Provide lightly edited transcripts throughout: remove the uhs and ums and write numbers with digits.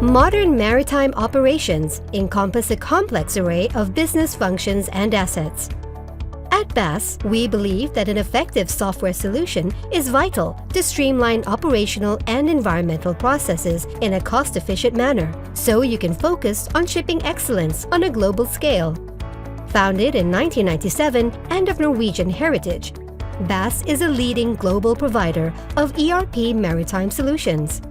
Modern maritime operations encompass a complex array of business functions and assets. At BASS, we believe that an effective software solution is vital to streamline operational and environmental processes in a cost-efficient manner, so you can focus on shipping excellence on a global scale. Founded in 1997 and of Norwegian heritage, BASS is a leading global provider of ERP maritime solutions.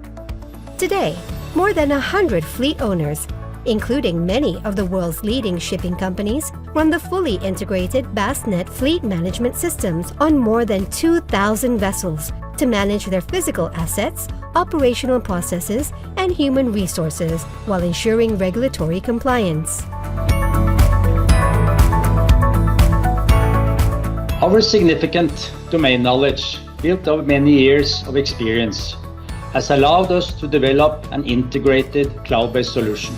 Today, more than 100 fleet owners, including many of the world's leading shipping companies, run the fully integrated BASSnet fleet management systems on more than 2,000 vessels to manage their physical assets, operational processes, and human resources while ensuring regulatory compliance. Our significant domain knowledge, built over many years of experience, has allowed us to develop an integrated cloud-based solution.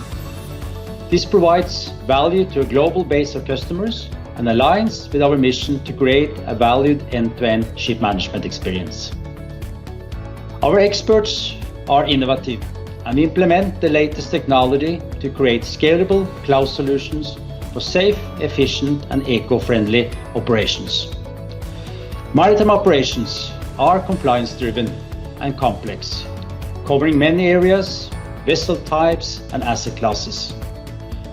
This provides value to a global base of customers and aligns with our mission to create a valued end-to-end ship management experience. Our experts are innovative and implement the latest technology to create scalable cloud solutions for safe, efficient, and eco-friendly operations. Maritime operations are compliance-driven and complex, covering many areas, vessel types, and asset classes.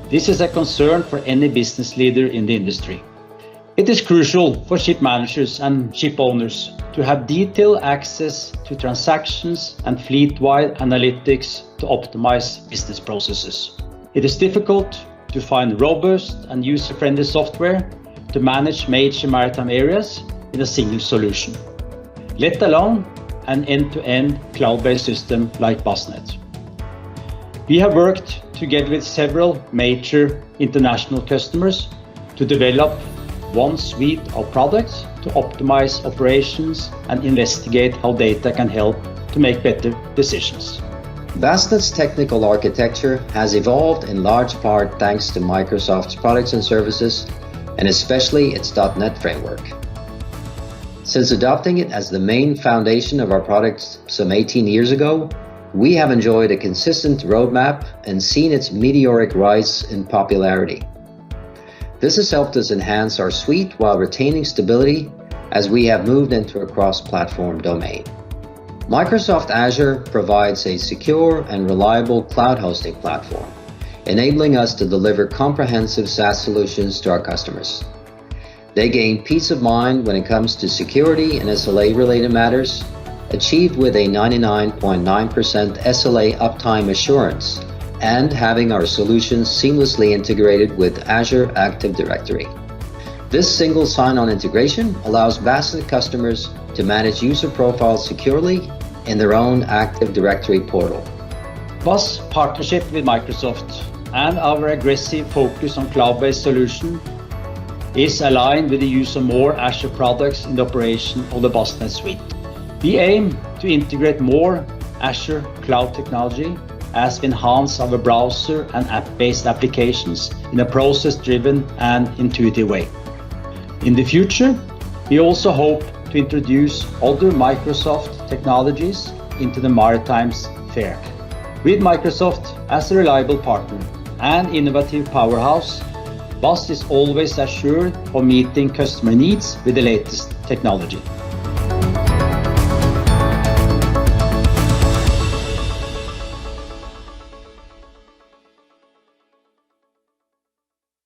This is a concern for any business leader in the industry. It is crucial for ship managers and ship owners to have detailed access to transactions and fleet-wide analytics to optimize business processes. It is difficult to find robust and user-friendly software to manage major maritime areas in a single solution, let alone an end-to-end cloud-based system like BASSnet. We have worked together with several major international customers to develop one suite of products to optimize operations and investigate how data can help to make better decisions. BASSnet's technical architecture has evolved in large part thanks to Microsoft's products and services, and especially its .NET framework. Since adopting it as the main foundation of our products some 18 years ago, we have enjoyed a consistent roadmap and seen its meteoric rise in popularity. This has helped us enhance our suite while retaining stability as we have moved into a cross-platform domain. Microsoft Azure provides a secure and reliable cloud hosting platform, enabling us to deliver comprehensive SaaS solutions to our customers. They gain peace of mind when it comes to security and SLA-related matters, achieved with a 99.9% SLA uptime assurance, and having our solutions seamlessly integrated with Azure Active Directory. This single sign-on integration allows BASSnet customers to manage user profiles securely in their own Active Directory portal. BASS partnership with Microsoft and our aggressive focus on cloud-based solution is aligned with the use of more Azure products in the operation of the BASSnet suite. We aim to integrate more Azure cloud technology as we enhance our browser and app-based applications in a process-driven and intuitive way. In the future, we also hope to introduce other Microsoft technologies into the maritime sphere. With Microsoft as a reliable partner and innovative powerhouse, BASS is always assured of meeting customer needs with the latest technology.